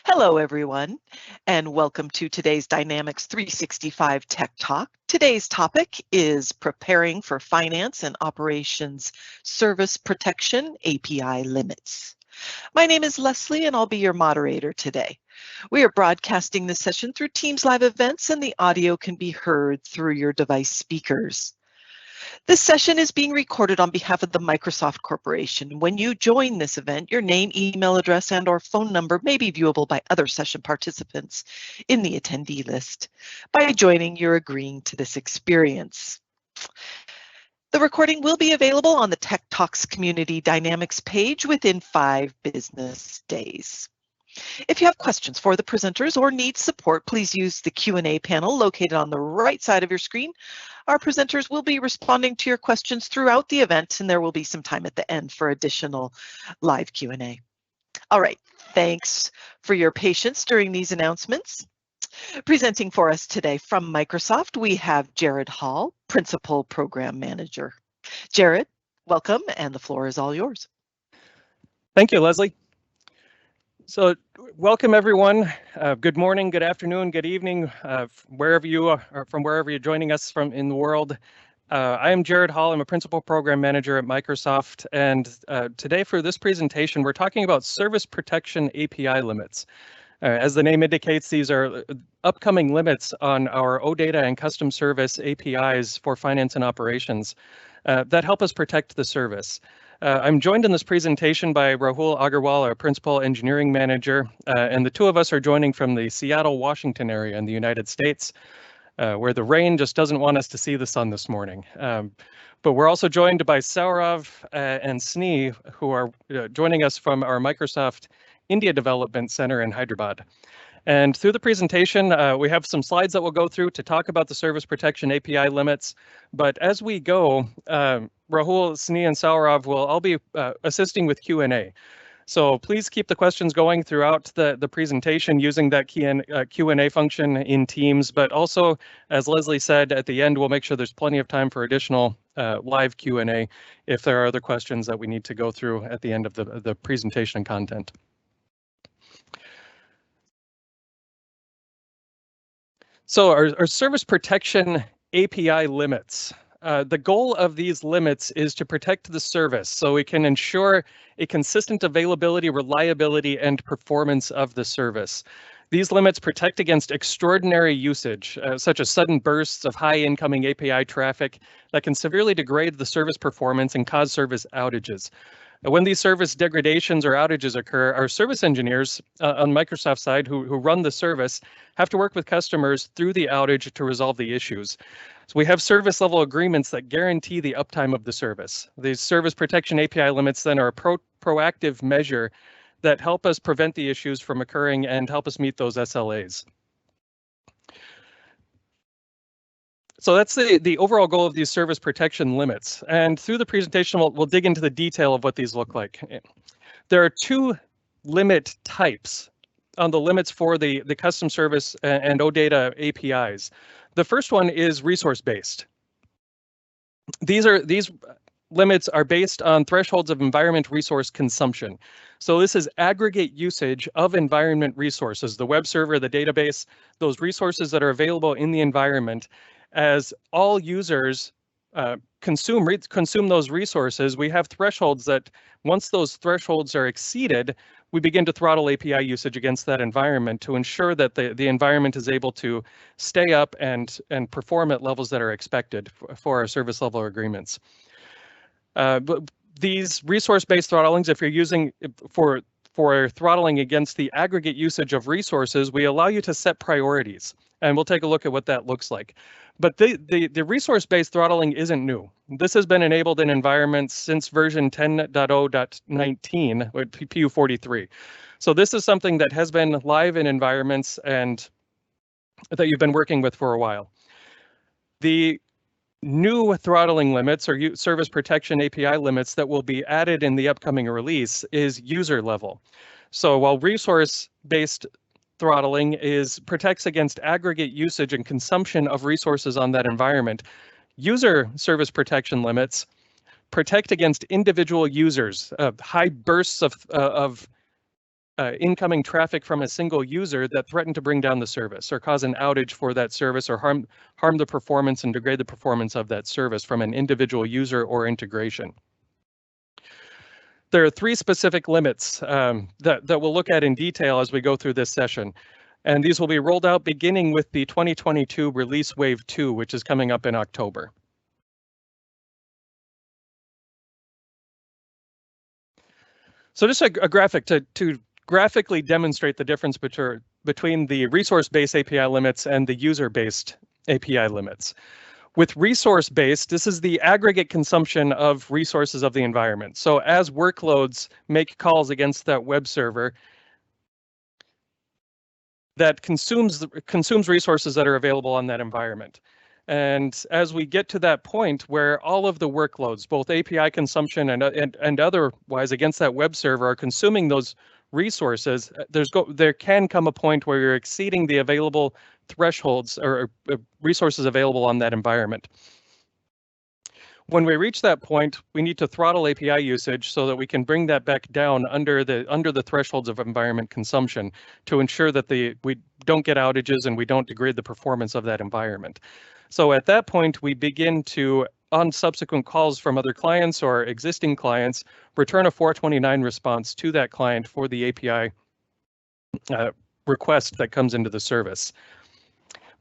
Hello, everyone, and welcome to today's Dynamics 365 Tech Talk. Today's topic is preparing for finance and operations service protection API limits. My name is Leslie, and I'll be your moderator today. We are broadcasting this session through Teams live events, and the audio can be heard through your device speakers. This session is being recorded on behalf of the Microsoft Corporation. When you join this event, your name, email address, and/or phone number may be viewable by other session participants in the attendee list. By joining, you're agreeing to this experience. The recording will be available on the Tech Talks Community Dynamics page within 5 business days. If you have questions for the presenters or need support, please use the Q&A panel located on the right side of your screen. Our presenters will be responding to your questions throughout the event, and there will be some time at the end for additional live Q&A. All right, thanks for your patience during these announcements. Presenting for us today from Microsoft, we have Jared Hall, Principal Program Manager. Jared, welcome, and the floor is all yours. Thank you, Leslie. So welcome, everyone. Good morning, good afternoon, good evening, wherever you are, from wherever you're joining us from in the world. I am Jared Hall. I'm a Principal Program Manager at Microsoft. And today for this presentation, we're talking about service protection API limits. As the name indicates, these are upcoming limits on our OData and custom service APIs for finance and operations that help us protect the service. I'm joined in this presentation by Rahul Agarwal, our Principal Engineering Manager, and the two of us are joining from the Seattle, Washington area in the United States, where the rain just doesn't want us to see the sun this morning. But we're also joined by Saurav and Snee, who are joining us from our Microsoft India Development Center in Hyderabad. And through the presentation, we have some slides that we'll go through to talk about the service protection API limits. But as we go, Rahul, Snee, and Saurav will all be assisting with Q&A. So please keep the questions going throughout the presentation using that Q&A function in Teams. But also, as Leslie said, at the end, we'll make sure there's plenty of time for additional live Q&A if there are other questions that we need to go through at the end of the presentation content. So our service protection API limits. The goal of these limits is to protect the service so we can ensure a consistent availability, reliability, and performance of the service. These limits protect against extraordinary usage, such as sudden bursts of high incoming API traffic that can severely degrade the service performance and cause service outages. When these service degradations or outages occur, our service engineers on Microsoft's side who run the service have to work with customers through the outage to resolve the issues. So we have service level agreements that guarantee the uptime of the service. These service protection API limits then are a proactive measure that help us prevent the issues from occurring and help us meet those SLAs. So that's the overall goal of these service protection limits. And through the presentation, we'll dig into the detail of what these look like. There are 2 limit types on the limits for the custom service and OData APIs. The first one is resource-based. These limits are based on thresholds of environment resource consumption. So this is aggregate usage of environment resources, the web server, the database, those resources that are available in the environment. As all users consume those resources, we have thresholds that once those thresholds are exceeded, we begin to throttle API usage against that environment to ensure that the environment is able to stay up and perform at levels that are expected for our service level agreements. But these resource-based throttlings, if you're using for throttling against the aggregate usage of resources, we allow you to set priorities, and we'll take a look at what that looks like. But the resource-based throttling isn't new. This has been enabled in environments since version 10.0.19 with PU43. So this is something that has been live in environments and that you've been working with for a while. The new throttling limits or service protection API limits that will be added in the upcoming release is user level. So while resource-based throttling protects against aggregate usage and consumption of resources on that environment, user service protection limits protect against individual users, high bursts of incoming traffic from a single user that threaten to bring down the service or cause an outage for that service or harm the performance and degrade the performance of that service from an individual user or integration. There are three specific limits that we'll look at in detail as we go through this session. And these will be rolled out beginning with the 2022 release wave 2, which is coming up in October. So just a graphic to graphically demonstrate the difference between the resource-based API limits and the user-based API limits. With resource-based, this is the aggregate consumption of resources of the environment. So as workloads make calls against that web server, that consumes resources that are available on that environment. And as we get to that point where all of the workloads, both API consumption and otherwise against that web server are consuming those resources, there can come a point where you're exceeding the available thresholds or resources available on that environment. When we reach that point, we need to throttle API usage so that we can bring that back down under the thresholds of environment consumption to ensure that we don't get outages and we don't degrade the performance of that environment. So at that point, we begin to, on subsequent calls from other clients or existing clients, return a 429 response to that client for the API request that comes into the service.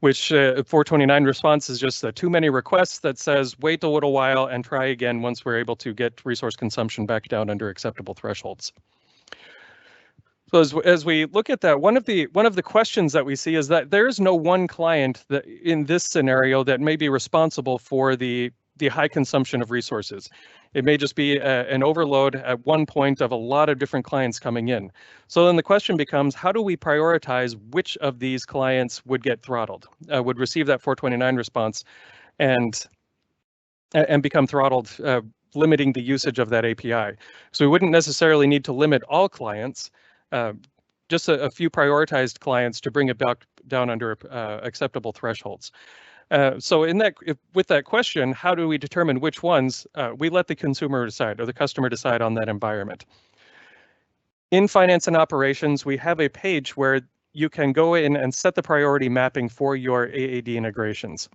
Which 429 response is just too many requests that says wait a little while and try again once we're able to get resource consumption back down under acceptable thresholds. So as we look at that, one of the questions that we see is that there is no one client that in this scenario that may be responsible for the high consumption of resources. It may just be an overload at one point of a lot of different clients coming in. So then the question becomes, how do we prioritize which of these clients would get throttled, would receive that 429 response and become throttled, limiting the usage of that API. So we wouldn't necessarily need to limit all clients, just a few prioritized clients to bring it back down under acceptable thresholds. So with that question, how do we determine which ones? We let the consumer decide or the customer decide on that environment. In finance and operations, we have a page where you can go in and set the priority mapping for your AAD integrations.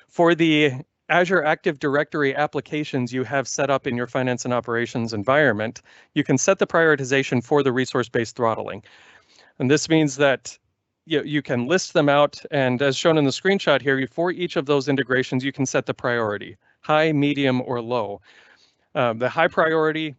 For the Azure Active Directory applications you have set up in your finance and operations environment, you can set the prioritization for the resource-based throttling. And this means that you can list them out, and as shown in the screenshot here, for each of those integrations, you can set the priority, high, medium, or low. The high priority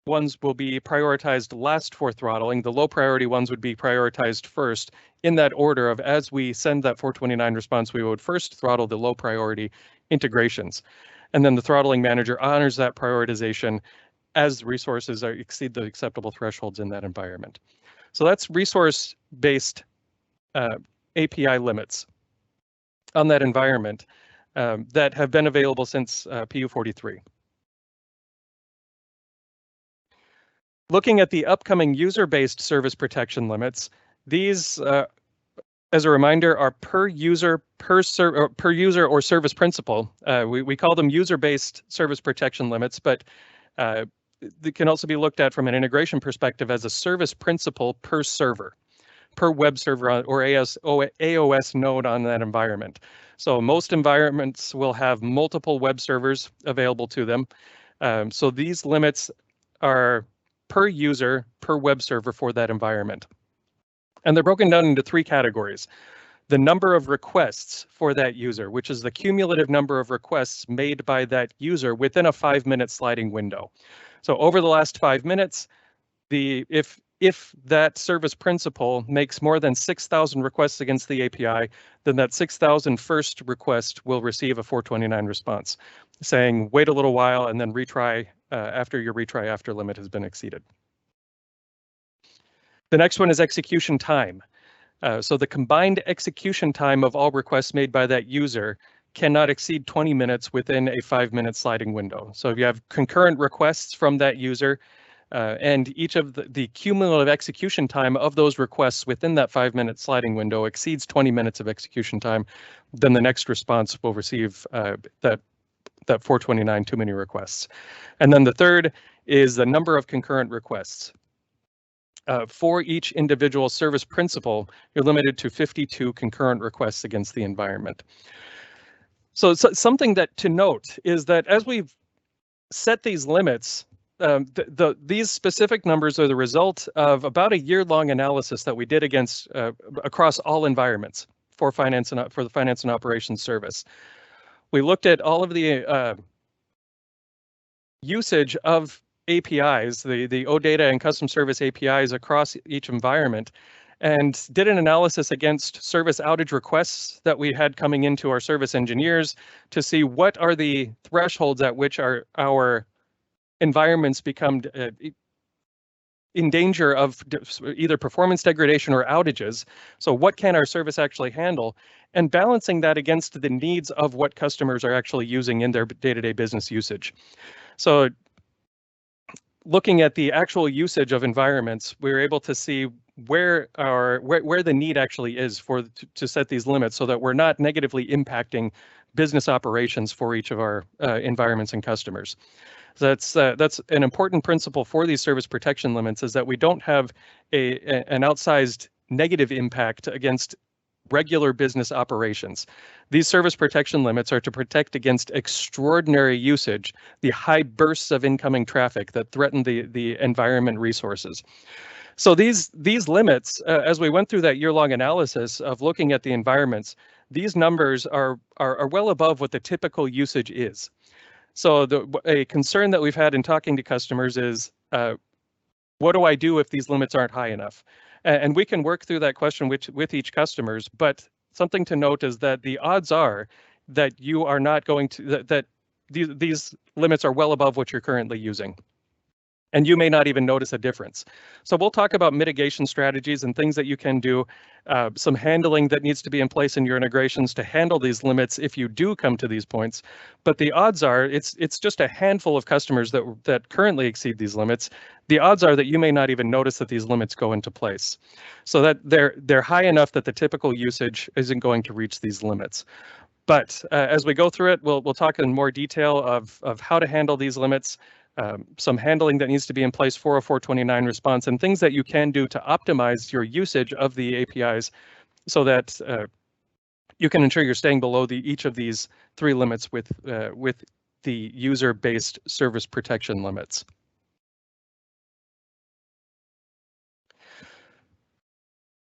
ones will be prioritized last for throttling. The low priority ones would be prioritized first in that order of as we send that 429 response, we would first throttle the low priority integrations. And then the throttling manager honors that prioritization as resources exceed the acceptable thresholds in that environment. So that's resource-based API limits on that environment that have been available since PU43. Looking at the upcoming user-based service protection limits, these, as a reminder, are per user or service principal. We call them user-based service protection limits, but they can also be looked at from an integration perspective as a service principal per server, per web server or AOS node on that environment. So most environments will have multiple web servers available to them. So these limits are per user, per web server for that environment. And they're broken down into three categories. The number of requests for that user, which is the cumulative number of requests made by that user within a 5-minute sliding window. So over the last 5 minutes, if that service principal makes more than 6,000 requests against the API, then that 6,000 first request will receive a 429 response saying, wait a little while and then retry after your retry after limit has been exceeded. The next one is execution time. So the combined execution time of all requests made by that user cannot exceed 20 minutes within a 5-minute sliding window. So if you have concurrent requests from that user, and each of the cumulative execution time of those requests within that 5-minute sliding window exceeds 20 minutes of execution time, then the next response will receive that 429 too many requests. And then the third is the number of concurrent requests. for each individual service principal, you're limited to 52 concurrent requests against the environment. So something that to note is that as we've set these limits, these specific numbers are the result of about a year-long analysis that we did against across all environments for the finance and operations service. We looked at all of the usage of APIs, the OData and custom service APIs across each environment, and did an analysis against service outage requests that we had coming into our service engineers to see what are the thresholds at which our environments become in danger of either performance degradation or outages. So what can our service actually handle? And balancing that against the needs of what customers are actually using in their day-to-day business usage. So looking at the actual usage of environments, we were able to see where the need actually is to set these limits so that we're not negatively impacting business operations for each of our environments and customers. That's an important principle for these service protection limits, is that we don't have an outsized negative impact against regular business operations. These service protection limits are to protect against extraordinary usage, the high bursts of incoming traffic that threaten the environment resources. So these limits, as we went through that year-long analysis of looking at the environments, these numbers are well above what the typical usage is. So a concern that we've had in talking to customers is, what do I do if these limits aren't high enough? And we can work through that question with each customers, but something to note is that the odds are that you are not going to, that these limits are well above what you're currently using. And you may not even notice a difference. So we'll talk about mitigation strategies and things that you can do, some handling that needs to be in place in your integrations to handle these limits if you do come to these points. But the odds are it's just a handful of customers that currently exceed these limits. The odds are that you may not even notice that these limits go into place. So that they're high enough that the typical usage isn't going to reach these limits. But as we go through it, we'll talk in more detail of how to handle these limits. Some handling that needs to be in place for a 429 response, and things that you can do to optimize your usage of the APIs so that you can ensure you're staying below each of these three limits with the user-based service protection limits.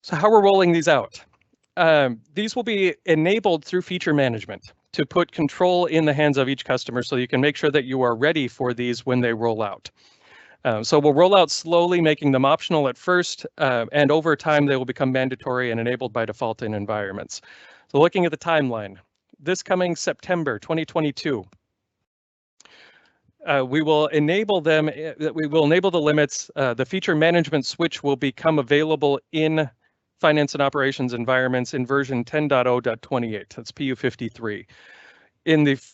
So how we're rolling these out. These will be enabled through feature management to put control in the hands of each customer so you can make sure that you are ready for these when they roll out. So we'll roll out slowly, making them optional at first, and over time they will become mandatory and enabled by default in environments. So looking at the timeline, this coming September 2022, we will enable them. We will enable the limits. The feature management switch will become available in finance and operations environments in version 10.0.28. That's PU53.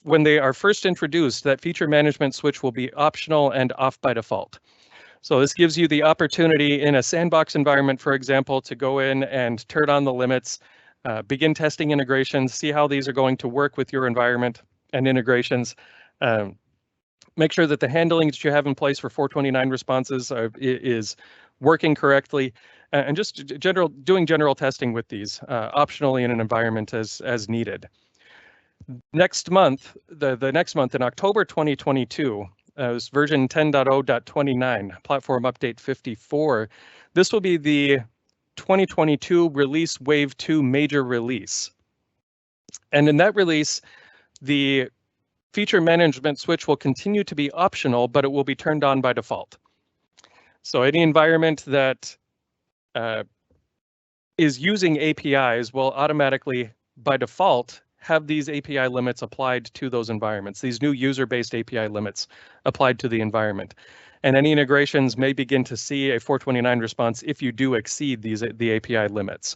When they are first introduced, that feature management switch will be optional and off by default. So this gives you the opportunity in a sandbox environment, for example, to go in and turn on the limits, begin testing integrations, see how these are going to work with your environment and integrations. Make sure that the handling that you have in place for 429 responses is working correctly, and just doing general testing with these optionally in an environment as needed. Next month, the next month in October 2022, is version 10.0.29, platform update 54. This will be the 2022 release wave 2 major release. And in that release, the feature management switch will continue to be optional, but it will be turned on by default. So any environment that is using APIs will automatically, by default, have these API limits applied to those environments, these new user-based API limits applied to the environment. And any integrations may begin to see a 429 response if you do exceed the API limits.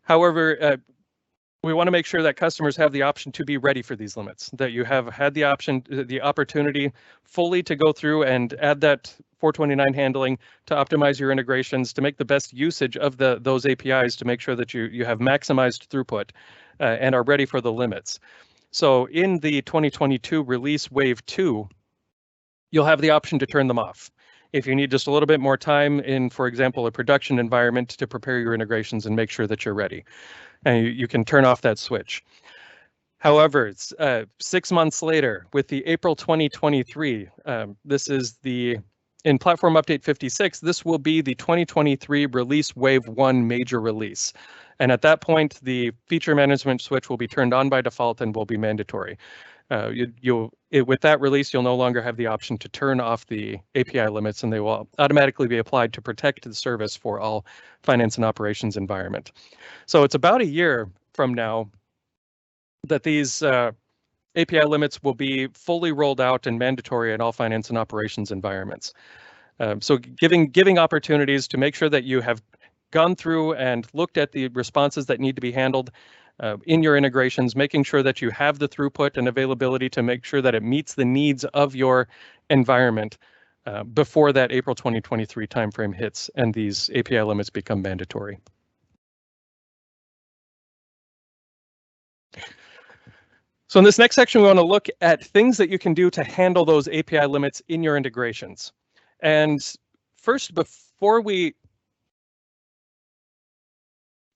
However, we want to make sure that customers have the option to be ready for these limits, that you have had the opportunity fully to go through and add that 429 handling to optimize your integrations, to make the best usage of those APIs, to make sure that you have maximized throughput and are ready for the limits. So in the 2022 release wave 2, you'll have the option to turn them off. if you need just a little bit more time in, for example, a production environment to prepare your integrations and make sure that you're ready. And you can turn off that switch. However, it's 6 months later with the April 2023, this is in Platform Update 56, this will be the 2023 Release Wave 1 major release. And at that point, the feature management switch will be turned on by default and will be mandatory. With that release, you'll no longer have the option to turn off the API limits, and they will automatically be applied to protect the service for all finance and operations environment. So it's about a year from now that these API limits will be fully rolled out and mandatory in all finance and operations environments. So giving opportunities to make sure that you have gone through and looked at the responses that need to be handled in your integrations, making sure that you have the throughput and availability to make sure that it meets the needs of your environment before that April 2023 timeframe hits and these API limits become mandatory. So in this next section, we want to look at things that you can do to handle those API limits in your integrations. And first, before we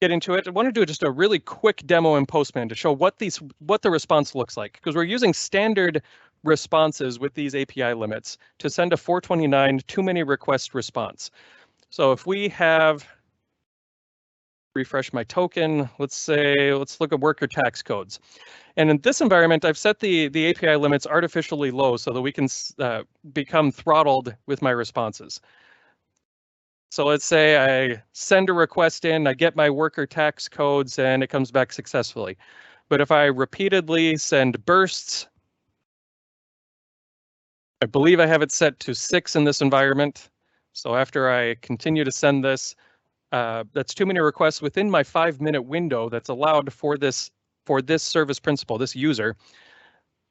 get into it, I want to do just a really quick demo in Postman to show what the response looks like, because we're using standard responses with these API limits to send a 429 too many request response. So if we have, refresh my token, let's look at worker tax codes. And in this environment, I've set the API limits artificially low so that we can become throttled with my responses. So let's say I send a request in, I get my worker tax codes, and it comes back successfully. But if I repeatedly send bursts, I believe I have it set to 6 in this environment. So after I continue to send this, that's too many requests within my 5-minute window that's allowed for this service principal, this user.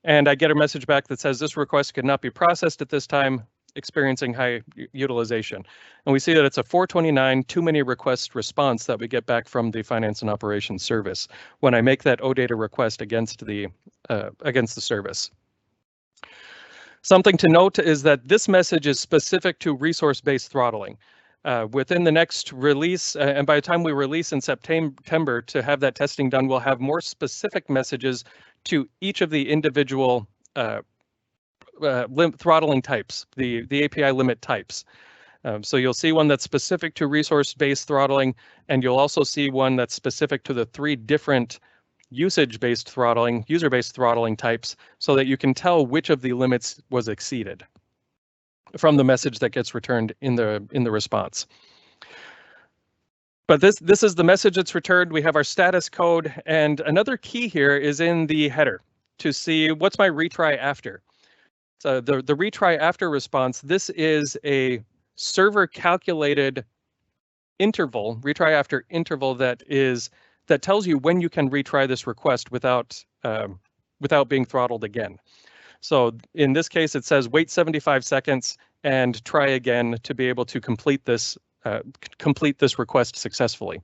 And I get a message back that says this request could not be processed at this time, experiencing high utilization. And we see that it's a 429 too many request response that we get back from the finance and operations service when I make that OData request against the service. Something to note is that this message is specific to resource-based throttling. Within the next release, and by the time we release in September to have that testing done, we'll have more specific messages to each of the individual throttling types, the API limit types. So you'll see one that's specific to resource-based throttling, and you'll also see one that's specific to the 3 different usage-based throttling, user-based throttling types, so that you can tell which of the limits was exceeded from the message that gets returned in the response. But this is the message that's returned. We have our status code, and another key here is in the header to see what's my retry after. So the retry after response, this is a server calculated interval, retry after interval that tells you when you can retry this request without being throttled again. So in this case, it says wait 75 seconds and try again to be able to complete this request successfully.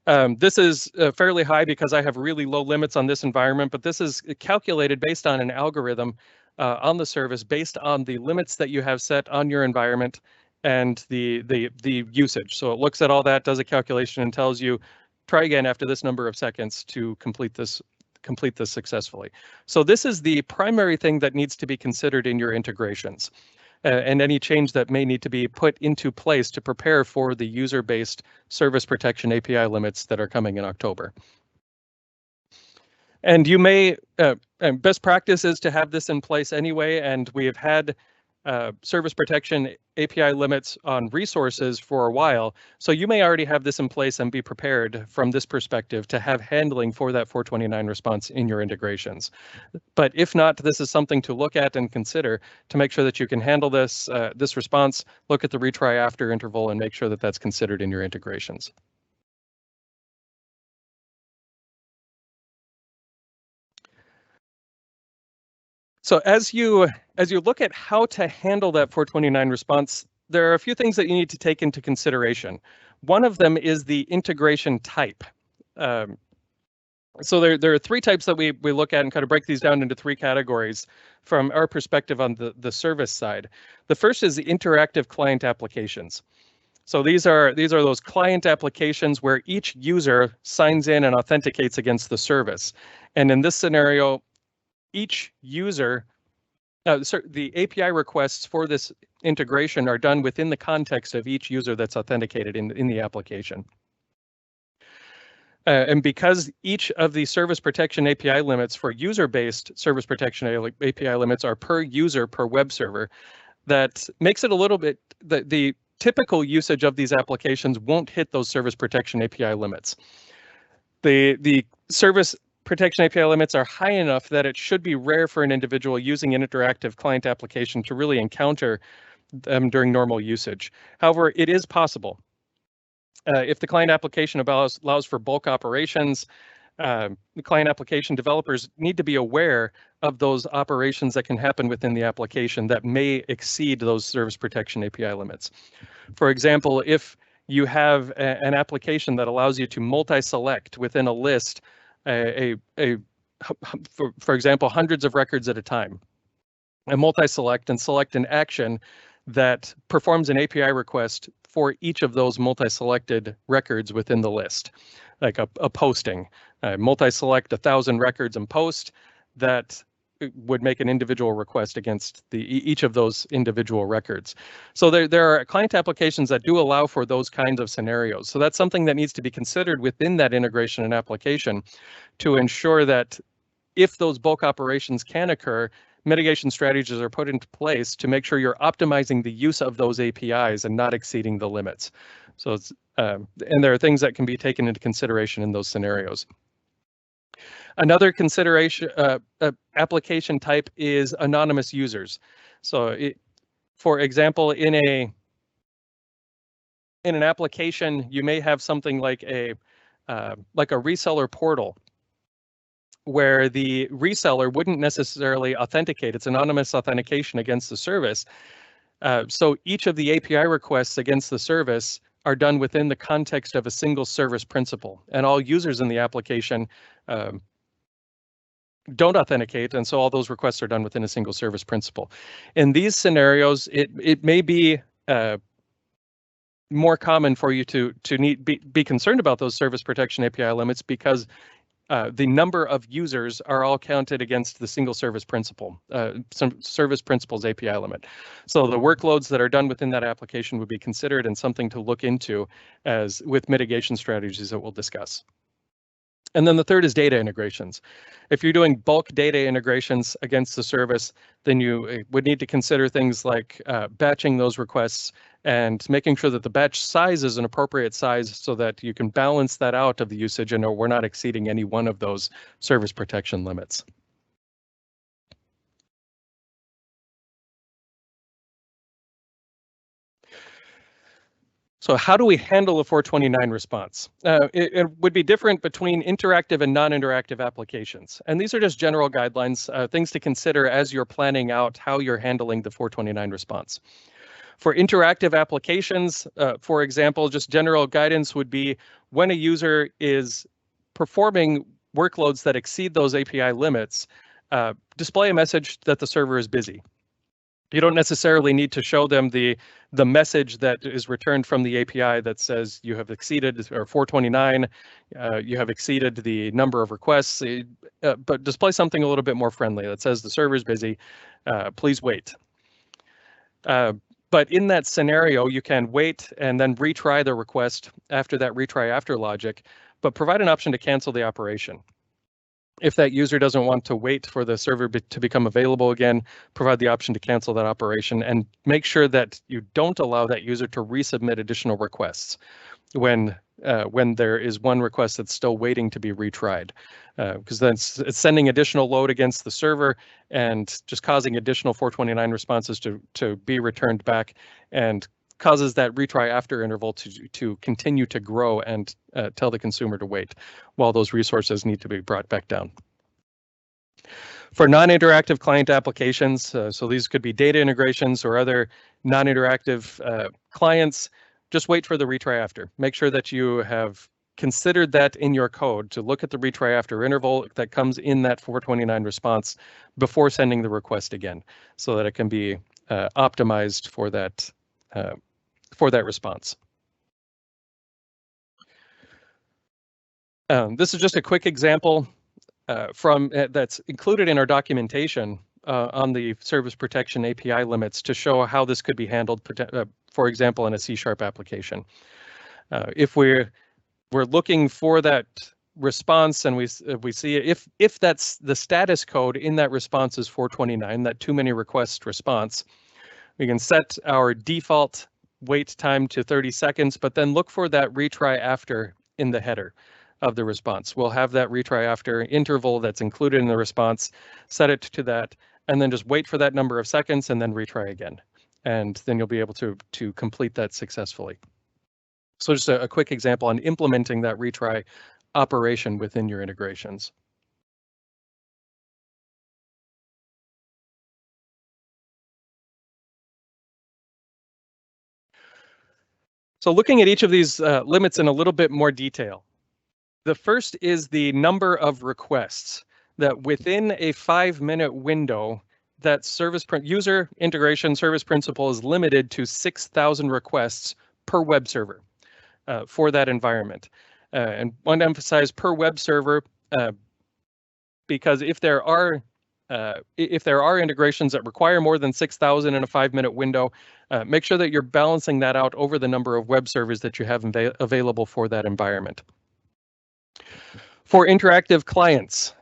This is fairly high because I have really low limits on this environment, but this is calculated based on an algorithm on the service based on the limits that you have set on your environment and the usage. So it looks at all that, does a calculation, and tells you try again after this number of seconds to complete this successfully. So this is the primary thing that needs to be considered in your integrations. And any change that may need to be put into place to prepare for the user-based service protection API limits that are coming in October. And you may, best practice is to have this in place anyway, and we have had service protection API limits on resources for a while, so you may already have this in place and be prepared from this perspective to have handling for that 429 response in your integrations. But if not, this is something to look at and consider to make sure that you can handle this response, look at the retry after interval, and make sure that that's considered in your integrations. So as you look at how to handle that 429 response, there are a few things that you need to take into consideration. One of them is the integration type. So there are three types that we look at and kind of break these down into three categories from our perspective on the service side. The first is the interactive client applications. So these are those client applications where each user signs in and authenticates against the service. And in this scenario, each user, the API requests for this integration are done within the context of each user that's authenticated in the application. And because each of the service protection API limits for user-based service protection API limits are per user per web server, that makes it a little bit, the typical usage of these applications won't hit those service protection API limits. The service protection API limits are high enough that it should be rare for an individual using an interactive client application to really encounter them during normal usage. However, it is possible. If the client application allows for bulk operations, the client application developers need to be aware of those operations that can happen within the application that may exceed those service protection API limits. For example, if you have an application that allows you to multi-select within a list, for example, hundreds of records at a time, and multi-select and select an action that performs an API request for each of those multi-selected records within the list, like a posting. Multi-select 1,000 records and post that would make an individual request against each of those individual records. So there are client applications that do allow for those kinds of scenarios. So that's something that needs to be considered within that integration and application to ensure that if those bulk operations can occur, mitigation strategies are put into place to make sure you're optimizing the use of those APIs and not exceeding the limits. So it's, and there are things that can be taken into consideration in those scenarios. Another consideration application type is anonymous users. So for example, in an application, you may have something like a reseller portal where the reseller wouldn't necessarily authenticate. It's anonymous authentication against the service. So each of the API requests against the service are done within the context of a single service principal, and all users in the application don't authenticate, and so all those requests are done within a single service principal. In these scenarios, it may be more common for you to be concerned about those service protection API limits because the number of users are all counted against the single service principal, some service principal's API limit. So the workloads that are done within that application would be considered and something to look into as with mitigation strategies that we'll discuss. And then the third is data integrations. If you're doing bulk data integrations against the service, then you would need to consider things like batching those requests and making sure that the batch size is an appropriate size so that you can balance that out of the usage and we're not exceeding any one of those service protection limits. So how do we handle a 429 response? It would be different between interactive and non-interactive applications. And these are just general guidelines, things to consider as you're planning out how you're handling the 429 response. For interactive applications, for example, just general guidance would be when a user is performing workloads that exceed those API limits, display a message that the server is busy. You don't necessarily need to show them the message that is returned from the API that says you have exceeded, or 429, you have exceeded the number of requests, but display something a little bit more friendly that says the server is busy, please wait. But in that scenario, you can wait and then retry the request after that retry after logic, but provide an option to cancel the operation. If that user doesn't want to wait for the server to become available again, provide the option to cancel that operation and make sure that you don't allow that user to resubmit additional requests when there is one request that's still waiting to be retried, because then it's sending additional load against the server and just causing additional 429 responses to be returned back and causes that retry after interval to continue to grow and tell the consumer to wait while those resources need to be brought back down. For non-interactive client applications, so these could be data integrations or other non-interactive clients, just wait for the retry after. Make sure that you have consider that in your code to look at the retry after interval that comes in that 429 response before sending the request again, so that it can be optimized for that response. This is just a quick example from that's included in our documentation on the service protection API limits to show how this could be handled, for example, in a C# application. If we're looking for that response and we see if that's the status code in that response is 429, that too many requests response, we can set our default wait time to 30 seconds, but then look for that retry after in the header of the response. We'll have that retry after interval that's included in the response, set it to that, and then just wait for that number of seconds and then retry again. And then you'll be able to complete that successfully. So just a quick example on implementing that retry operation within your integrations. So looking at each of these limits in a little bit more detail. The first is the number of requests that within a 5-minute window, that user integration service principal is limited to 6,000 requests per web server for that environment. And want to emphasize per web server because if there are integrations that require more than 6,000 in a 5-minute window, make sure that you're balancing that out over the number of web servers that you have available for that environment. For interactive clients,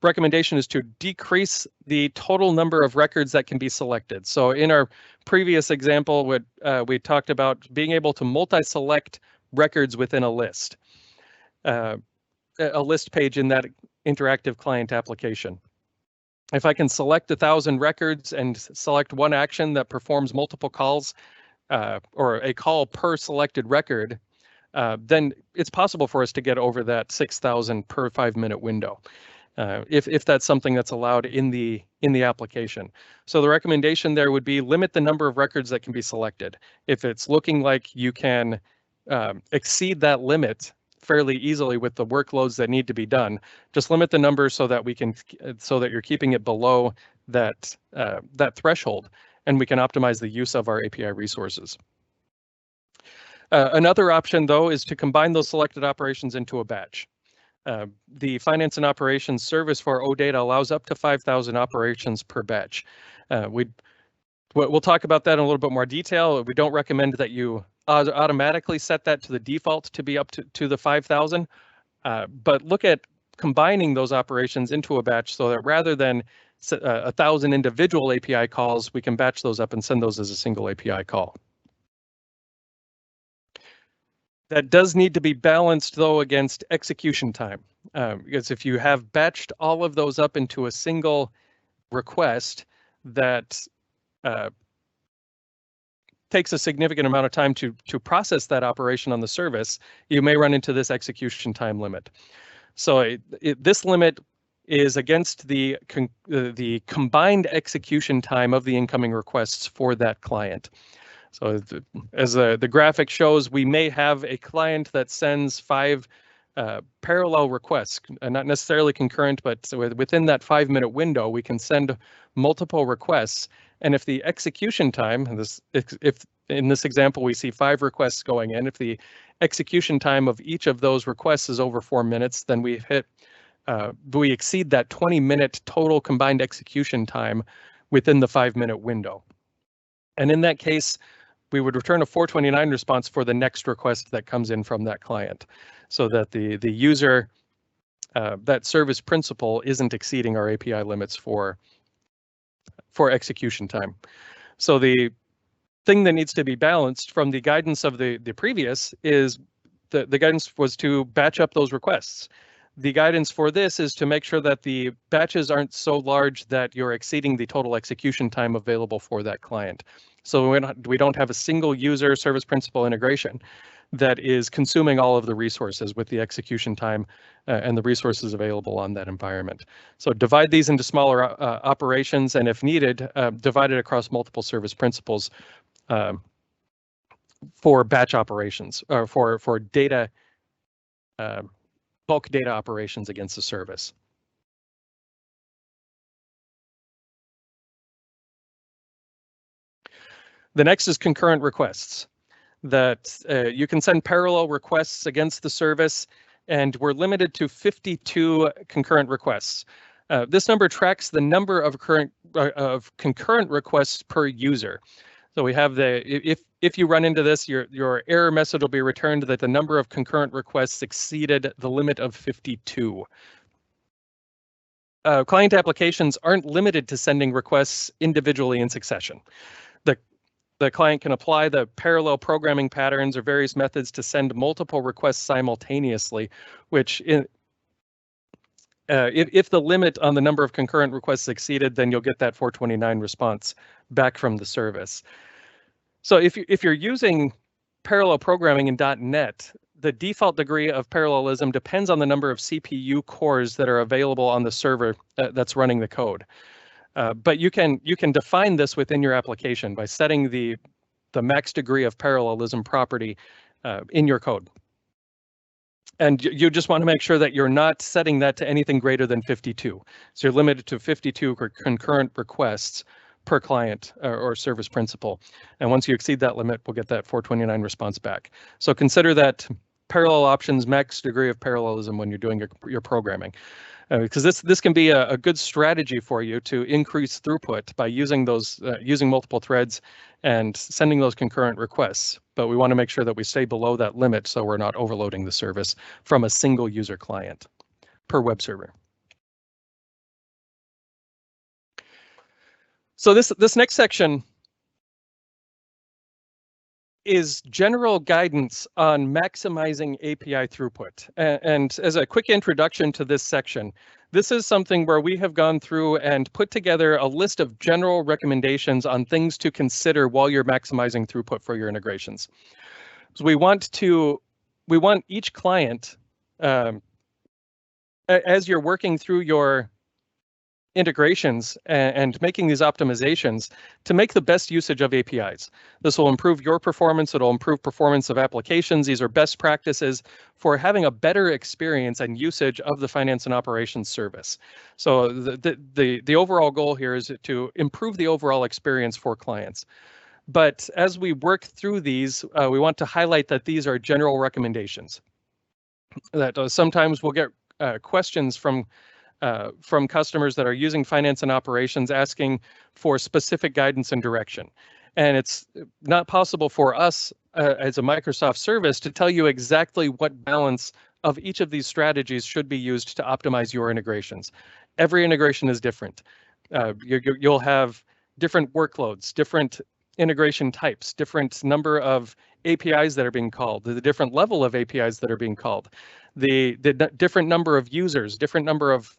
recommendation is to decrease the total number of records that can be selected. So in our previous example, we talked about being able to multi-select records within a list page in that interactive client application. If I can select 1,000 records and select one action that performs multiple calls or a call per selected record, then it's possible for us to get over that 6,000 per 5-minute window, if that's something that's allowed in the application. So the recommendation there would be limit the number of records that can be selected. If it's looking like you can exceed that limit fairly easily with the workloads that need to be done, just limit the number so that you're keeping it below that threshold, and we can optimize the use of our API resources. Another option, though, is to combine those selected operations into a batch. The Finance and Operations service for OData allows up to 5,000 operations per batch. We'll talk about that in a little bit more detail. We don't recommend that you automatically set that to the default to be up to the 5,000, but look at combining those operations into a batch so that rather than 1,000 individual API calls, we can batch those up and send those as a single API call. That does need to be balanced, though, against execution time, because if you have batched all of those up into a single request, that takes a significant amount of time to process that operation on the service, you may run into this execution time limit. So this limit is against the combined execution time of the incoming requests for that client. So as the graphic shows, we may have a client that sends 5 parallel requests, not necessarily concurrent, but within that 5-minute window, we can send multiple requests. And if the execution time, if in this example we see 5 requests going in, if the execution time of each of those requests is over 4 minutes, then we exceed that 20-minute total combined execution time within the 5-minute window. And in that case, we would return a 429 response for the next request that comes in from that client, so that the user, that service principal, isn't exceeding our API limits for execution time. So the thing that needs to be balanced from the guidance of the previous is the guidance was to batch up those requests. The guidance for this is to make sure that the batches aren't so large that you're exceeding the total execution time available for that client. So we don't have a single user service principal integration that is consuming all of the resources with the execution time and the resources available on that environment. So divide these into smaller operations, and if needed, divide it across multiple service principals for batch operations, or for data bulk data operations against the service. The next is concurrent requests, that you can send parallel requests against the service, and we're limited to 52 concurrent requests. This number tracks the number of concurrent requests per user. So we have if you run into this, your error message will be returned that the number of concurrent requests exceeded the limit of 52. Client applications aren't limited to sending requests individually in succession. The client can apply the parallel programming patterns or various methods to send multiple requests simultaneously, which if the limit on the number of concurrent requests exceeded, then you'll get that 429 response back from the service. So if you're using parallel programming in .NET, the default degree of parallelism depends on the number of CPU cores that are available on the server that's running the code. But you can define this within your application by setting the max degree of parallelism property in your code. And you just want to make sure that you're not setting that to anything greater than 52. So you're limited to 52 concurrent requests per client or service principal. And once you exceed that limit, we'll get that 429 response back. So consider that parallel options max degree of parallelism when you're doing your programming. Because this can be a good strategy for you to increase throughput by using using multiple threads and sending those concurrent requests. But we want to make sure that we stay below that limit so we're not overloading the service from a single user client per web server. So this next section is general guidance on maximizing API throughput. And as a quick introduction to this section, this is something where we have gone through and put together a list of general recommendations on things to consider while you're maximizing throughput for your integrations. So we want each client, as you're working through your integrations and making these optimizations, to make the best usage of APIs. This will improve your performance. It'll improve performance of applications. These are best practices for having a better experience and usage of the finance and operations service. So the overall goal here is to improve the overall experience for clients. But as we work through these, we want to highlight that these are general recommendations. That sometimes we'll get questions from customers that are using finance and operations asking for specific guidance and direction. And it's not possible for us as a Microsoft service to tell you exactly what balance of each of these strategies should be used to optimize your integrations. Every integration is different. You'll have different workloads, different integration types, different number of APIs that are being called, the different level of APIs that are being called, the different number of users, different number of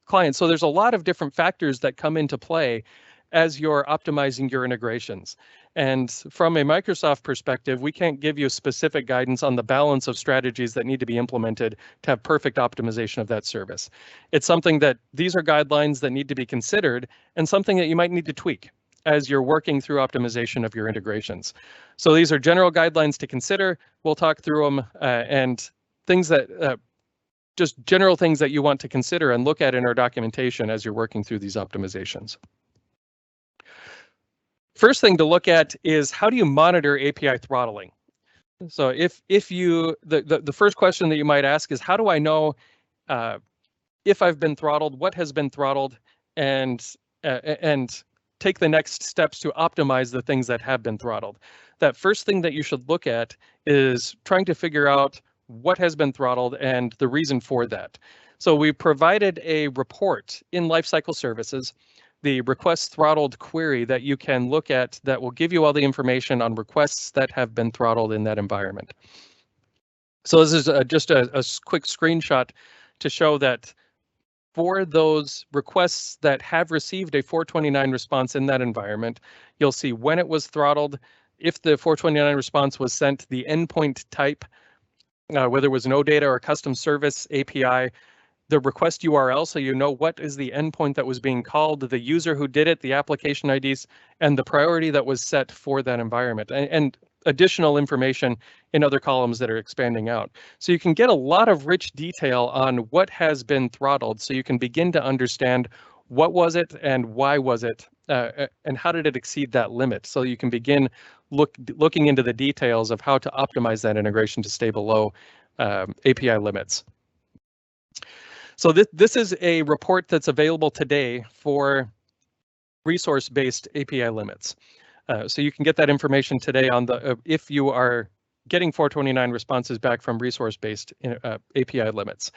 clients. So there's a lot of different factors that come into play as you're optimizing your integrations. And from a Microsoft perspective, we can't give you specific guidance on the balance of strategies that need to be implemented to have perfect optimization of that service. It's something that these are guidelines that need to be considered and something that you might need to tweak as you're working through optimization of your integrations. So these are general guidelines to consider. We'll talk through them and things that just general things that you want to consider and look at in our documentation as you're working through these optimizations. First thing to look at is how do you monitor API throttling? So if you the first question that you might ask is how do I know if I've been throttled, what has been throttled, and take the next steps to optimize the things that have been throttled. That first thing that you should look at is trying to figure out what has been throttled and the reason for that. So we provided a report in Lifecycle Services, the request throttled query that you can look at that will give you all the information on requests that have been throttled in that environment. So this is just a quick screenshot to show that for those requests that have received a 429 response in that environment, you'll see when it was throttled, if the 429 response was sent, the endpoint type, whether it was an OData or a custom service API, the request URL, so you know what is the endpoint that was being called, the user who did it, the application IDs, and the priority that was set for that environment. And additional information in other columns that are expanding out. So you can get a lot of rich detail on what has been throttled, so you can begin to understand what was it and why was it, and how did it exceed that limit. So you can begin looking into the details of how to optimize that integration to stay below API limits. So this is a report that's available today for resource-based API limits. So you can get that information today on the if you are getting 429 responses back from resource-based API limits.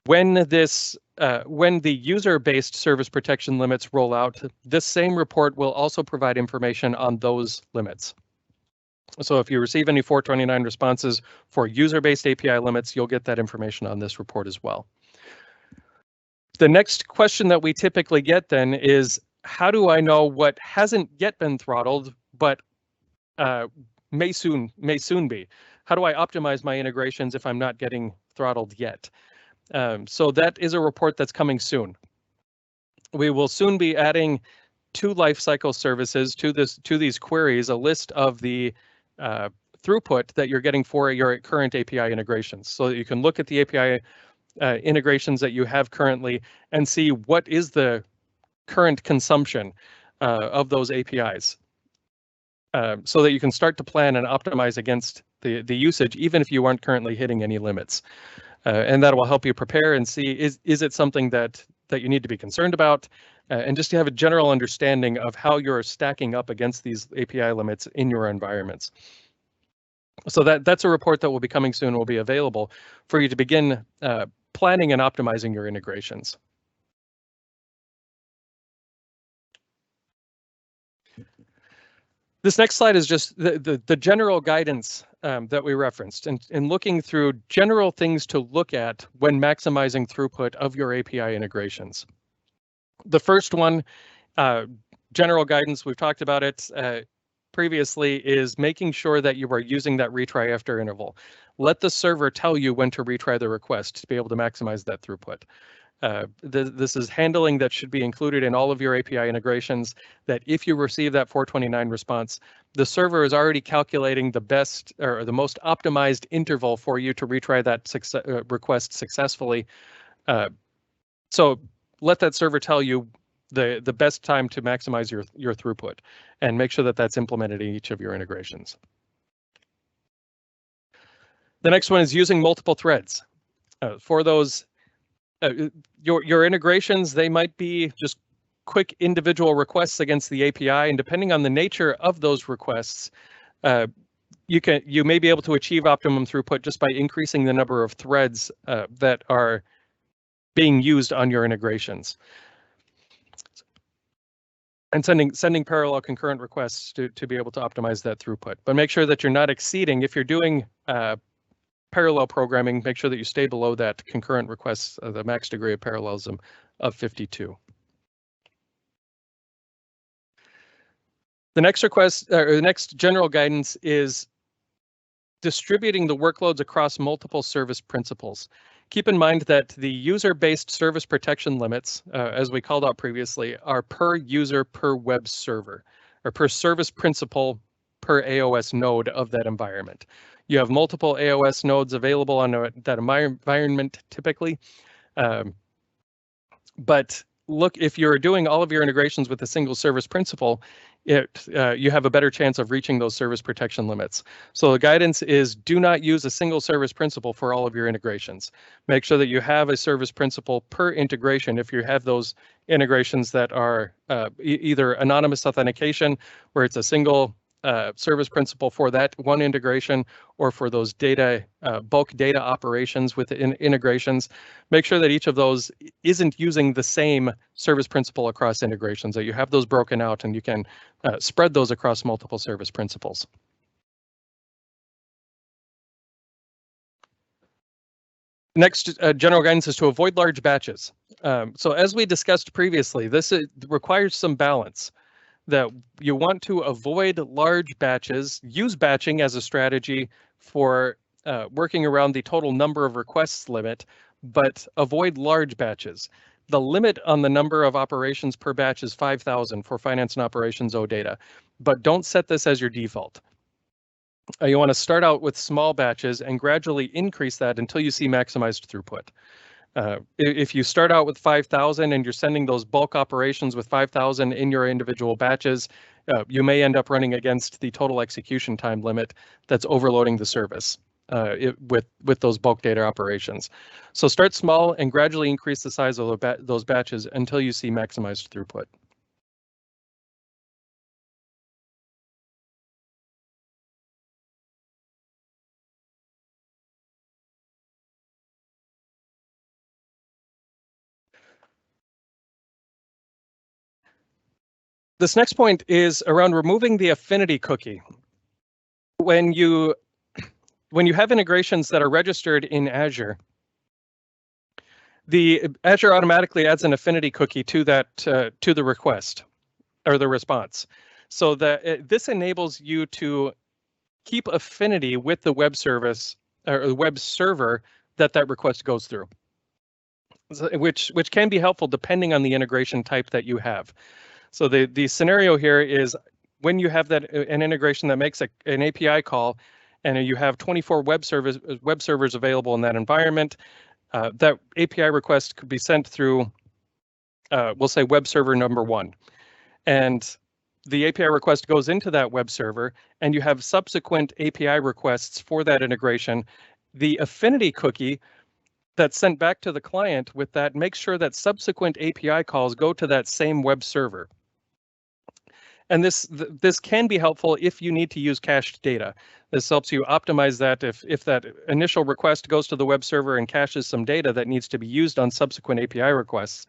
When the user-based service protection limits roll out, this same report will also provide information on those limits. So if you receive any 429 responses for user-based API limits, you'll get that information on this report as well. The next question that we typically get then is, how do I know what hasn't yet been throttled, but may soon be? How do I optimize my integrations if I'm not getting throttled yet? So that is a report that's coming soon. We will soon be adding to lifecycle services to these queries, a list of the throughput that you're getting for your current API integrations, so that you can look at the API integrations that you have currently and see what is the current consumption of those APIs, so that you can start to plan and optimize against the usage, even if you aren't currently hitting any limits. And that will help you prepare and see, is it something that you need to be concerned about, and just to have a general understanding of how you're stacking up against these API limits in your environments. So that's a report that will be coming soon, will be available for you to begin planning and optimizing your integrations. This next slide is just the general guidance that we referenced, and looking through general things to look at when maximizing throughput of your API integrations. The first one, general guidance, we've talked about it previously, is making sure that you are using that retry after interval. Let the server tell you when to retry the request to be able to maximize that throughput. This is handling that should be included in all of your API integrations, that if you receive that 429 response, the server is already calculating the best or the most optimized interval for you to retry that request successfully. So let that server tell you the best time to maximize your throughput, and make sure that that's implemented in each of your integrations. The next one is using multiple threads. For those your integrations, they might be just quick individual requests against the API, and depending on the nature of those requests, you may be able to achieve optimum throughput just by increasing the number of threads that are being used on your integrations, and sending parallel concurrent requests to be able to optimize that throughput. But make sure that you're not exceeding, if you're doing parallel programming, make sure that you stay below that concurrent requests, the max degree of parallelism of 52. The next request, or the next general guidance, is distributing the workloads across multiple service principals. Keep in mind that the user-based service protection limits, as we called out previously, are per user per web server, or per service principal per AOS node of that environment. You have multiple AOS nodes available on that environment typically. But look, if you're doing all of your integrations with a single service principal, you have a better chance of reaching those service protection limits. So the guidance is, do not use a single service principal for all of your integrations. Make sure that you have a service principal per integration if you have those integrations that are either anonymous authentication, where it's a single service principal for that one integration, or for those data bulk data operations within integrations. Make sure that each of those isn't using the same service principal across integrations, that you have those broken out and you can spread those across multiple service principals. Next general guidance is to avoid large batches. So as we discussed previously, this requires some balance, that you want to avoid large batches, use batching as a strategy for working around the total number of requests limit, but avoid large batches. The limit on the number of operations per batch is 5,000 for finance and operations OData, but don't set this as your default. You want to start out with small batches and gradually increase that until you see maximized throughput. If you start out with 5,000 and you're sending those bulk operations with 5,000 in your individual batches, you may end up running against the total execution time limit that's overloading the service with those bulk data operations. So start small and gradually increase the size of those batches until you see maximized throughput. This next point is around removing the affinity cookie. When you have integrations that are registered in Azure, the Azure automatically adds an affinity cookie to that to the request or the response, so that this enables you to keep affinity with the web service or the web server that request goes through, which can be helpful depending on the integration type that you have. So the scenario here is when you have an integration that makes an API call, and you have 24 web servers available in that environment, that API request could be sent through, we'll say web server number 1. And the API request goes into that web server, and you have subsequent API requests for that integration. The affinity cookie that's sent back to the client with that makes sure that subsequent API calls go to that same web server. And this can be helpful if you need to use cached data. This helps you optimize that if that initial request goes to the web server and caches some data that needs to be used on subsequent API requests.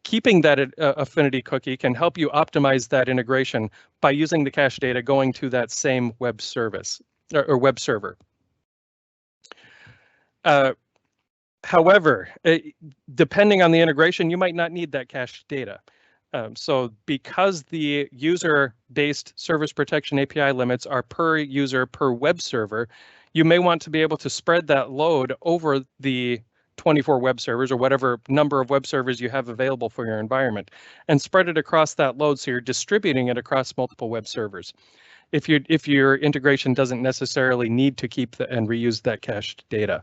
Keeping that affinity cookie can help you optimize that integration by using the cache data going to that same web service or web server. However, depending on the integration, you might not need that cached data. So because the user-based service protection API limits are per user per web server, you may want to be able to spread that load over the 24 web servers or whatever number of web servers you have available for your environment, and spread it across that load so you're distributing it across multiple web servers. If your integration doesn't necessarily need to keep and reuse that cached data.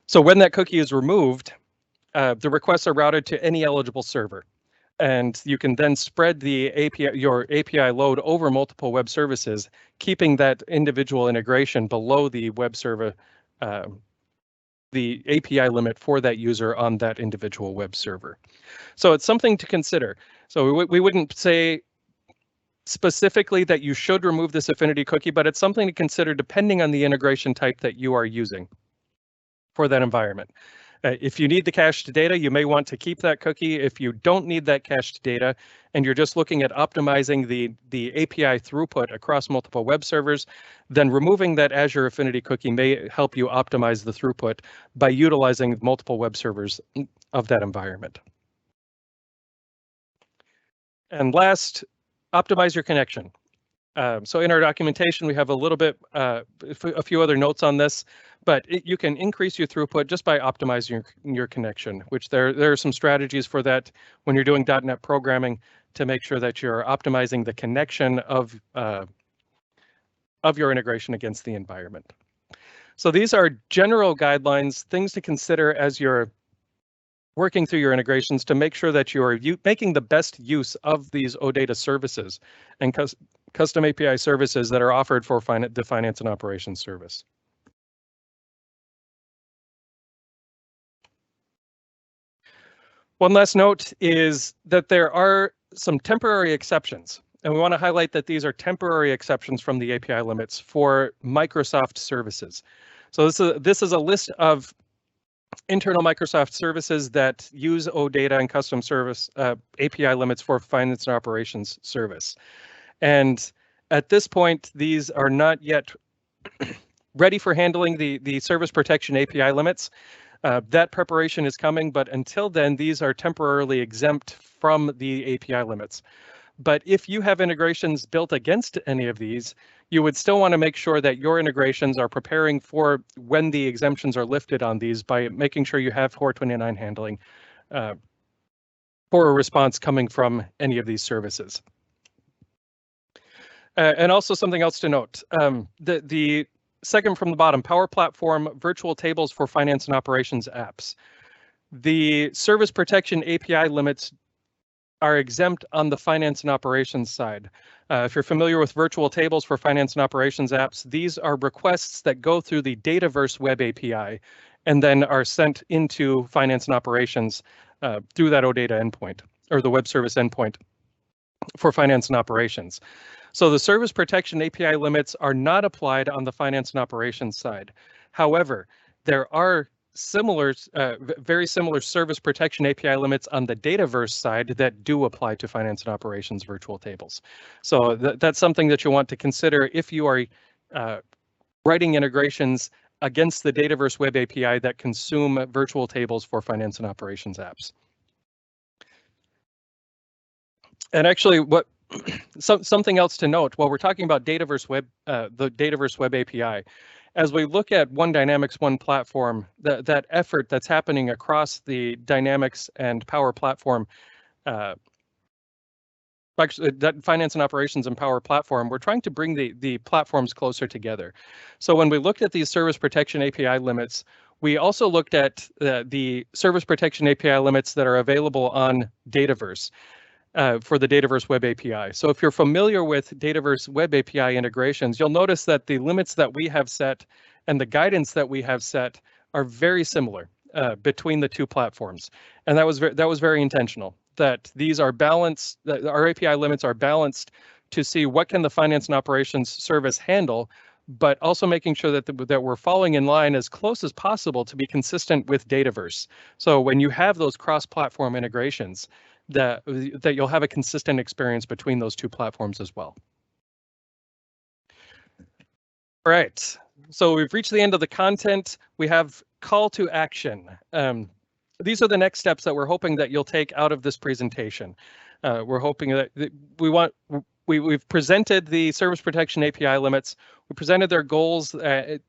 So when that cookie is removed, the requests are routed to any eligible server, and you can then spread your API load over multiple web services, keeping that individual integration below the web server, the API limit for that user on that individual web server. So it's something to consider. So we wouldn't say specifically that you should remove this affinity cookie, but it's something to consider depending on the integration type that you are using for that environment. If you need the cached data, you may want to keep that cookie. If you don't need that cached data and you're just looking at optimizing the API throughput across multiple web servers, then removing that Azure Affinity cookie may help you optimize the throughput by utilizing multiple web servers of that environment. And last, optimize your connection. So in our documentation, we have a little bit, a few other notes on this, but you can increase your throughput just by optimizing your connection, which there are some strategies for that when you're doing .NET programming to make sure that you're optimizing the connection of your integration against the environment. So these are general guidelines, things to consider as you're working through your integrations to make sure that you're making the best use of these OData services and custom API services that are offered for the finance and operations service. One last note is that there are some temporary exceptions, and we want to highlight that these are temporary exceptions from the API limits for Microsoft services. So this is a list of internal Microsoft services that use OData and custom service API limits for finance and operations service. And at this point, these are not yet ready for handling the service protection API limits. That preparation is coming, but until then, these are temporarily exempt from the API limits. But if you have integrations built against any of these, you would still want to make sure that your integrations are preparing for when the exemptions are lifted on these by making sure you have 429 handling for a response coming from any of these services. And also something else to note, the second from the bottom, Power Platform Virtual Tables for Finance and Operations apps. The service protection API limits are exempt on the finance and operations side. If you're familiar with virtual tables for finance and operations apps, these are requests that go through the Dataverse web API and then are sent into finance and operations through that OData endpoint or the web service endpoint for finance and operations. So the service protection API limits are not applied on the finance and operations side. However, there are very similar service protection API limits on the Dataverse side that do apply to finance and operations virtual tables. So that's something that you want to consider if you are writing integrations against the Dataverse web API that consume virtual tables for finance and operations apps. And actually, something else to note while we're talking about Dataverse web, the Dataverse web API, as we look at One Dynamics, One Platform, that effort that's happening across the Dynamics and Power Platform, actually that finance and operations and Power Platform, we're trying to bring the platforms closer together. So when we looked at these service protection API limits, we also looked at the service protection API limits that are available on Dataverse. For the Dataverse web API. So if you're familiar with Dataverse web API integrations, you'll notice that the limits that we have set and the guidance that we have set are very similar between the two platforms. And that was very intentional, that these are balanced, that our API limits are balanced to see what can the finance and operations service handle, but also making sure that we're falling in line as close as possible to be consistent with Dataverse. So when you have those cross-platform integrations, that you'll have a consistent experience between those two platforms as well. All right, so we've reached the end of the content. We have call to action. These are the next steps that we're hoping that you'll take out of this presentation. We're hoping that we've presented the service protection API limits. We presented their goals. The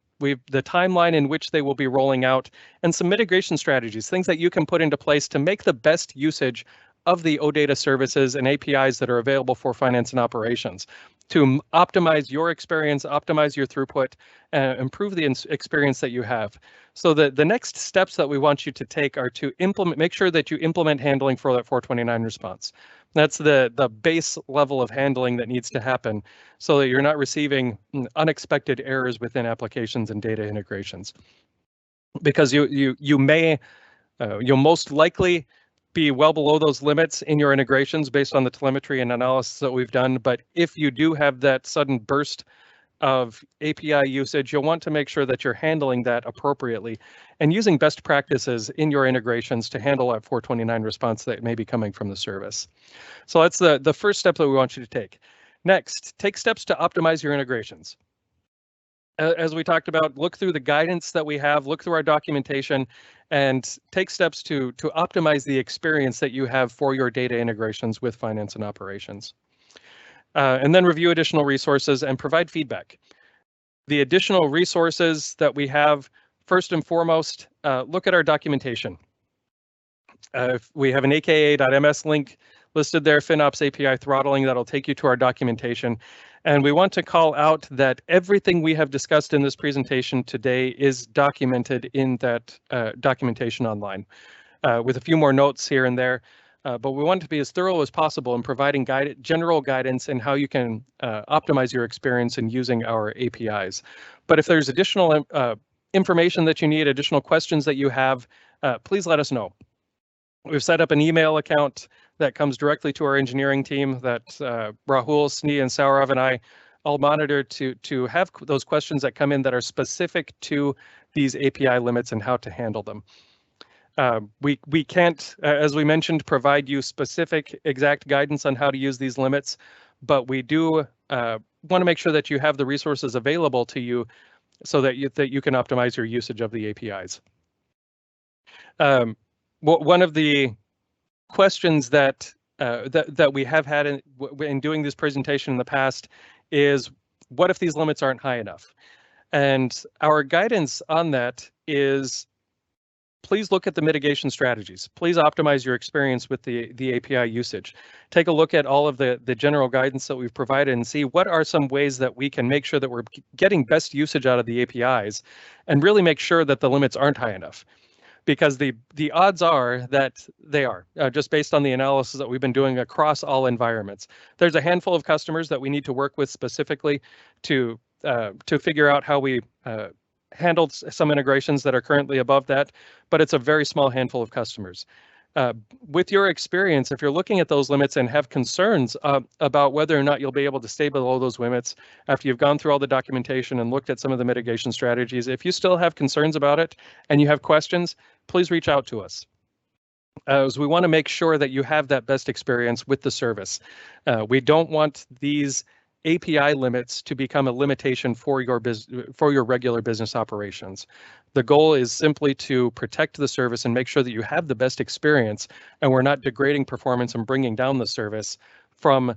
timeline in which they will be rolling out, and some mitigation strategies, things that you can put into place to make the best usage of the OData services and APIs that are available for finance and operations to optimize your experience, optimize your throughput, and improve the experience that you have. So the next steps that we want you to take are to make sure that you implement handling for that 429 response. That's the base level of handling that needs to happen so that you're not receiving unexpected errors within applications and data integrations. Because you'll most likely be well below those limits in your integrations based on the telemetry and analysis that we've done. But if you do have that sudden burst of API usage, you'll want to make sure that you're handling that appropriately and using best practices in your integrations to handle that 429 response that may be coming from the service. So that's the first step that we want you to take. Next, take steps to optimize your integrations. As we talked about, look through the guidance that we have, look through our documentation, and take steps to optimize the experience that you have for your data integrations with finance and operations. And then review additional resources and provide feedback. The additional resources that we have, first and foremost, look at our documentation. We have an aka.ms link listed there, FinOps API throttling, that'll take you to our documentation. And we want to call out that everything we have discussed in this presentation today is documented in that documentation online, with a few more notes here and there. But we want to be as thorough as possible in providing general guidance in how you can optimize your experience in using our APIs. But if there's additional information that you need, additional questions that you have, please let us know. We've set up an email account that comes directly to our engineering team that Rahul, Snee, and Saurav and I all monitor to have those questions that come in that are specific to these API limits and how to handle them. We can't, as we mentioned, provide you specific exact guidance on how to use these limits, but we do want to make sure that you have the resources available to you so that you can optimize your usage of the APIs. One of the questions that we have had in doing this presentation in the past is, what if these limits aren't high enough? And our guidance on that is please look at the mitigation strategies. Please optimize your experience with the API usage. Take a look at all of the general guidance that we've provided and see what are some ways that we can make sure that we're getting best usage out of the APIs and really make sure that the limits aren't high enough. Because the odds are that they are, just based on the analysis that we've been doing across all environments. There's a handful of customers that we need to work with specifically to figure out how we handled some integrations that are currently above that, but it's a very small handful of customers. With your experience, if you're looking at those limits and have concerns about whether or not you'll be able to stay below those limits after you've gone through all the documentation and looked at some of the mitigation strategies, if you still have concerns about it and you have questions, please reach out to us. As we want to make sure that you have that best experience with the service. We don't want these API limits to become a limitation for your regular business operations. The goal is simply to protect the service and make sure that you have the best experience, and we're not degrading performance and bringing down the service from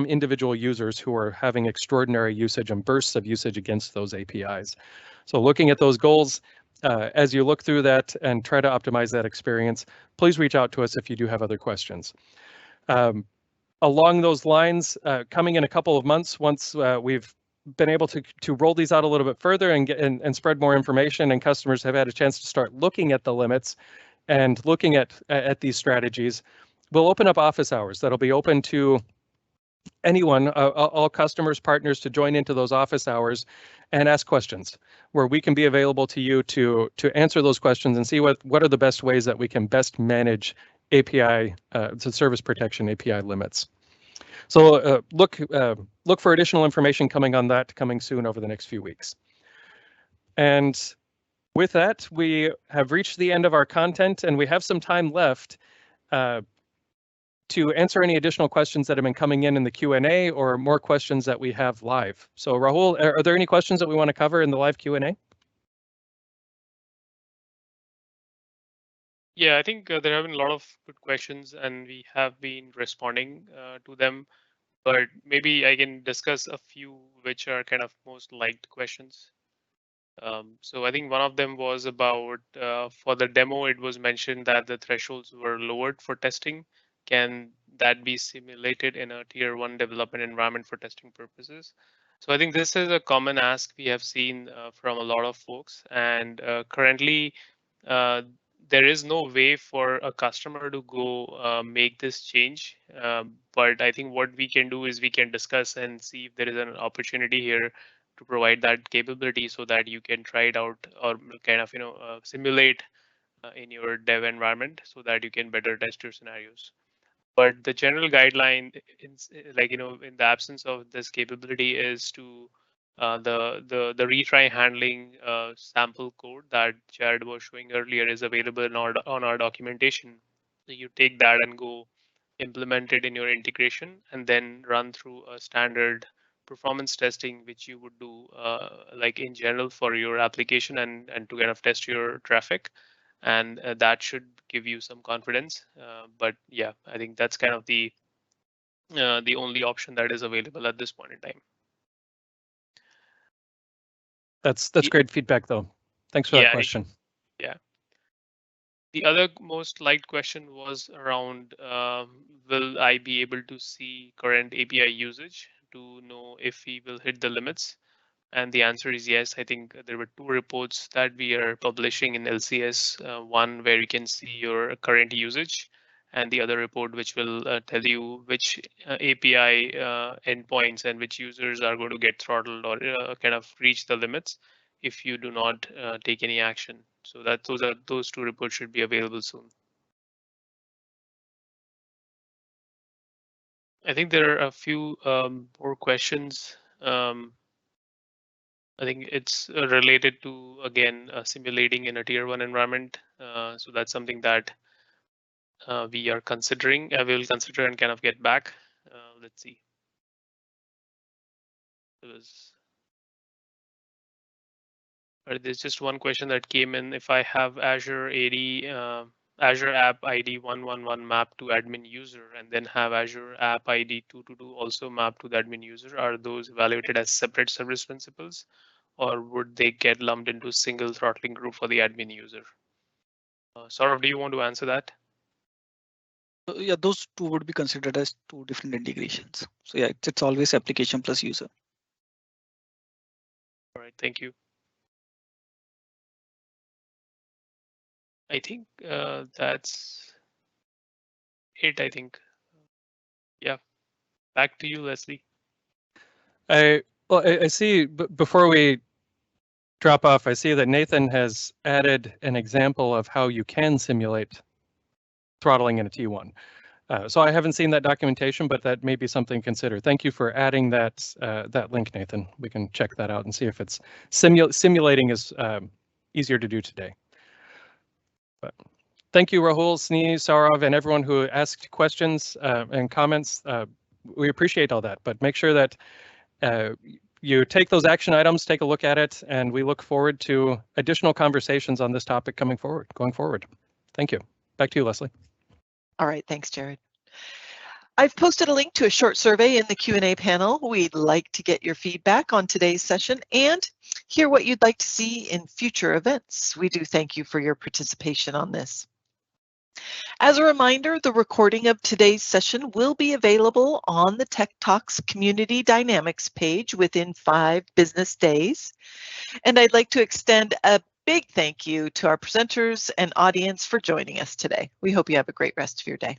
individual users who are having extraordinary usage and bursts of usage against those APIs. So looking at those goals, as you look through that and try to optimize that experience, please reach out to us if you do have other questions. Along those lines, coming in a couple of months, once we've been able to roll these out a little bit further and spread more information, and customers have had a chance to start looking at the limits and looking at these strategies, we'll open up office hours that'll be open to anyone, all customers, partners, to join into those office hours and ask questions, where we can be available to you to answer those questions and see what are the best ways that we can best manage API, the service protection API limits. So look for additional information coming on that coming soon over the next few weeks. And with that, we have reached the end of our content, and we have some time left to answer any additional questions that have been coming in the Q&A or more questions that we have live. So Rahul, are there any questions that we want to cover in the live Q&A? Yeah, I think there have been a lot of good questions and we have been responding to them, but maybe I can discuss a few which are kind of most liked questions. So I think one of them was about, for the demo, it was mentioned that the thresholds were lowered for testing. Can that be simulated in a tier 1 development environment for testing purposes? So I think this is a common ask we have seen from a lot of folks, and currently there is no way for a customer to go make this change. But I think what we can do is we can discuss and see if there is an opportunity here to provide that capability so that you can try it out or kind of simulate in your dev environment so that you can better test your scenarios. But the general guideline, in the absence of this capability, is to the retry handling sample code that Jared was showing earlier is available on our documentation. So you take that and go implement it in your integration and then run through a standard performance testing, which you would do like in general for your application and to kind of test your traffic. And that should give you some confidence. But yeah, I think that's kind of the only option that is available at this point in time. That's great feedback, though. Thanks for that question. Yeah. The other most liked question was around, will I be able to see current API usage to know if we will hit the limits? And the answer is yes. I think there were 2 reports that we are publishing in LCS, one where you can see your current usage, and the other report which will tell you which API endpoints and which users are going to get throttled or kind of reach the limits if you do not take any action. So that those 2 reports should be available soon. I think there are a few more questions. I think it's related to, again, simulating in a tier 1 environment. So that's something that we are considering. I will consider and kind of get back. Let's see. There's just one question that came in. If I have Azure AD, Azure App ID 111 mapped to admin user, and then have Azure App ID 222 also mapped to the admin user, are those evaluated as separate service principals, or would they get lumped into single throttling group for the admin user? Saurav, do you want to answer that? Yeah, those two would be considered as two different integrations. So yeah, it's always application plus user. All right, thank you. I think that's it, I think. Yeah, back to you, Leslie. I see, before we drop off, I see that Nathan has added an example of how you can simulate throttling in a T1. So I haven't seen that documentation, but that may be something to consider. Thank you for adding that that link, Nathan. We can check that out and see if it's simulating is easier to do today. But thank you, Rahul, Sneeze, Saurav, and everyone who asked questions and comments. We appreciate all that, but make sure that you take those action items, take a look at it, and we look forward to additional conversations on this topic going forward. Thank you. Back to you, Leslie. All right, thanks, Jared. I've posted a link to a short survey in the Q&A panel. We'd like to get your feedback on today's session and hear what you'd like to see in future events. We do thank you for your participation on this. As a reminder, the recording of today's session will be available on the Tech Talks Community Dynamics page within 5 business days. And I'd like to extend a big thank you to our presenters and audience for joining us today. We hope you have a great rest of your day.